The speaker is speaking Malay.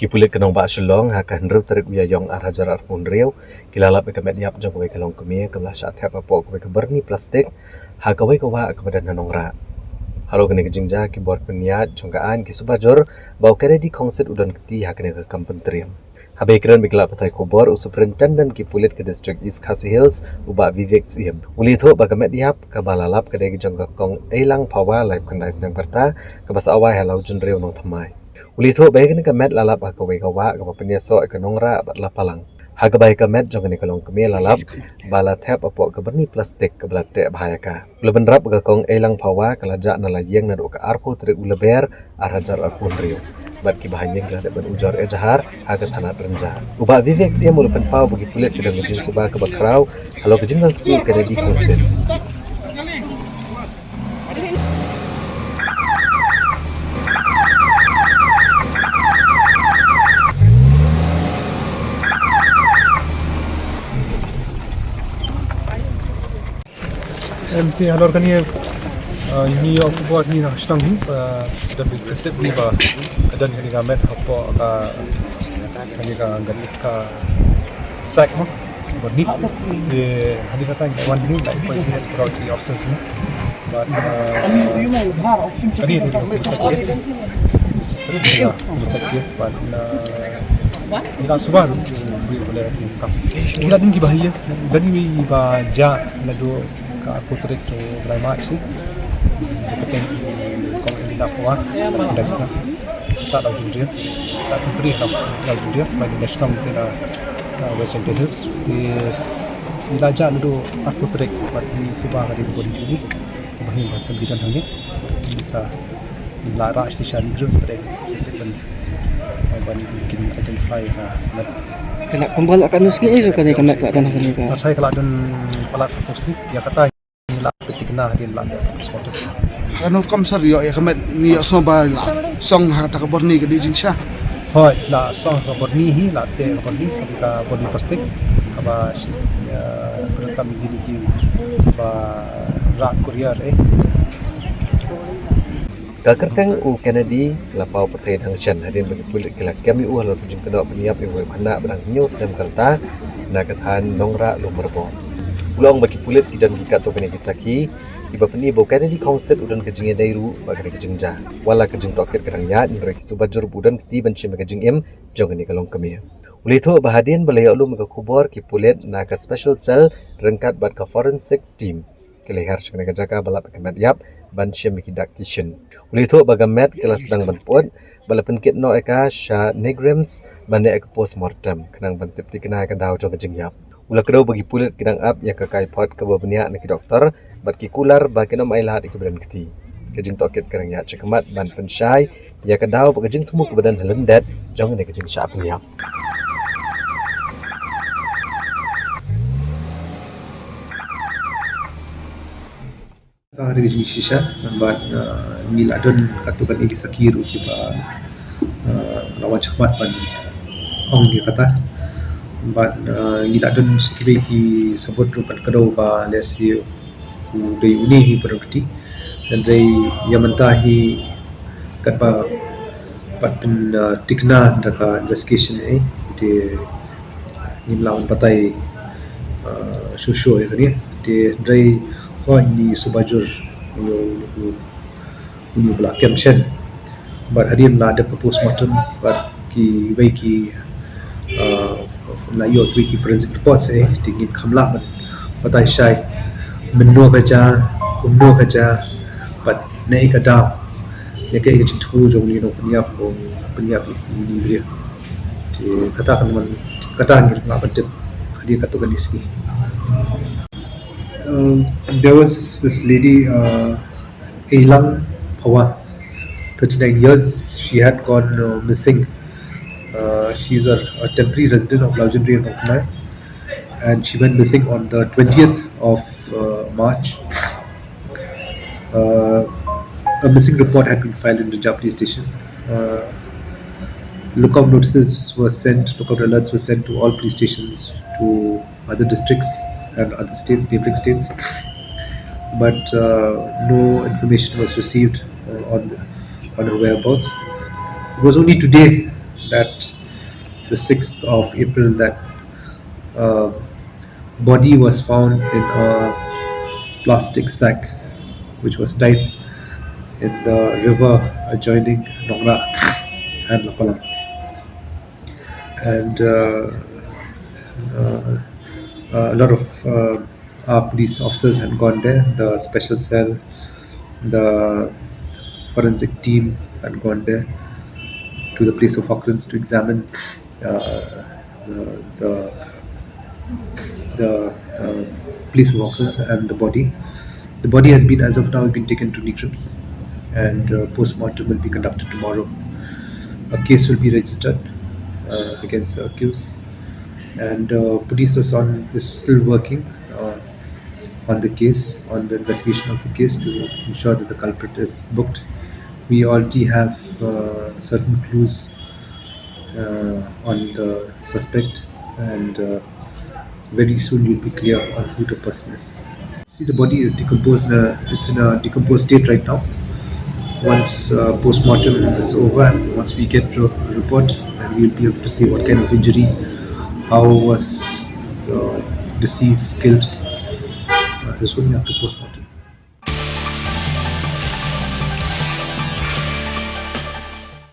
Pulit kenong ba Shillong akan ru tarik uya yong arhajar arpun riau kilalap IaKa Metiap jong Kawei ke Longkmie kebelah syat hep apok Kawei ke berni plastik Kawei kawa kepada Nongrah. Halo kene ke jingja ki bor peniat jongkaan ki Suba Jur bau kene di Khongsit udon keti kene ke kampentriam. Habe keren bikla patai kubor superintendent ki Pulit ke district East Khasi Hills uba Vivek Siem. Uli tho IaKa Metiap ke balalap ke degi jong kong elang pawa live kandai sedang perta ke bas awai halau jun riau nong thamai. Uli tho baik ni kamet lalap Kawei kawa ke penyeso ke Nongrah bat lapalang. Bai kamet jong ni Longkmie lalap bala tap apok ke berni plastik ke belate bahaya ka. Leban rap ke kong elang pawa kelajak na layeng na ka arpo tri uleber arhajar arpun riu. Bat ki bahaya ke dapat ujar ejahar tanat renja. Uba Vivek Siem mulapan pau bagi Pulit ke dalam jin Suba ke bakrau kalau ke jinglang tu ke di Khongsit. MP Halor kan ni aku buat ni hashtag ni dan berkesep ni bah dan ni gamet apa ni gamet ka sak mo berni di hari kata one ni like point head priority officers ni but ni besar kes but ila Suba ni boleh kam ila ni bahaya dan ni ba ja lado putrik tu berlama sih, kemudian kalau ini nak buat, dah sekarang saat lalu dia, saat beri lalu dia, bagi nasional mungkin Western Hills di ilajar itu putrik bagi Suba hari bulan Juli, bahin bahasa bidan hari bisa lara station itu seperti ban mungkin identify kena kembali akan nuski itu kan IaKa Metiap tanah kan saya kalau ada pelat kursi dia kata la petikna din la sport kanur komsar yo IaKa Metiap ni soba la song ha ta borni ke di jingsha hoi la song ka borni hi la te borni ka borni plastik ka program gini ki ba ra courier Kakerteng u Kennedy lapau pertai dang shan hadin bagi Pulit kelak kami u halau jing kedok peniap ibu kena berang news dan kerta na kathan Nongrah lumurbo. Ulang bagi Pulit kidan gikat to kene kisaki iba peni bo Kennedy Khongsit udan kejing dairu bagi kejingja wala kejing toket kerang ya indra ki Suba Jur budan keti banci kejing jong ni Longkmie. Uli tho bahadian balaya ulum ke kubor ki Pulit na ka special cell rengkat bat ka forensic team kelihar sekena jaka balap IaKa Metiap ban syam kidak kitchen. Uli tho bagamet kelas sedang banpot bala penkit no eka sha negrims bande ek postmortem kenang bantip tikena ka daw jong jingyap. Ula kedau bagi Pulit kidang up ya ka kai pot ke babnia na ki doktor bat ki kular ba kena mai lahat ik badan keti. Kejing toket kerang ya cekmat ban pensyai ya ka daw kejing tumu ke badan helem dat jong ne kejing sha penyap. Hari ini sisa, but ni ladon katukan ini sakiru kita lawan cepat pan orang dia kata, but ni ladon sebagai sebut rupan kedua ba lesi dari uni berarti dan dari yang mentahi kat ba patun tikna daka investigation di ni melawan patai susu ni dari ni Suba Jur ni belakang shen but hadian la ada postmortem but ki baiki la yo ki forensic reports tingin khamla patai shai menno kaja umno kaja but nei kada ya ke jin thu jong ni no peniap ni dia kata kan man kata ngir ngabat hadian katukan iski. There was this lady, Elang Pawa, 39 years. She had gone missing. She's a temporary resident of Longkmie and Longkmie, and she went missing on the 20th of March. A missing report had been filed in the Japanese station. Lookout notices were sent, lookout alerts were sent to all police stations, to other districts and other states, neighboring states, but no information was received on her whereabouts. It was only today that the 6th of April, that uh, body was found in a plastic sack which was tied in the river adjoining Nongrah and Lapalam. And uh, a lot of our police officers had gone there. The special cell, the forensic team had gone there to the place of occurrence to examine the place of occurrence and the body. The body has been, as of now, been taken to Nigrims, and post-mortem will be conducted tomorrow. A case will be registered against the accused, and police is still working on the case, on the investigation of the case, to ensure that the culprit is booked. We already have certain clues on the suspect, and very soon you'll be clear on who the person is. See, the body is decomposed. It's in a decomposed state right now. Once post-mortem is over and once we get to a report, then we'll be able to see what kind of injury, how was the deceased killed. This will be up to post-mortem.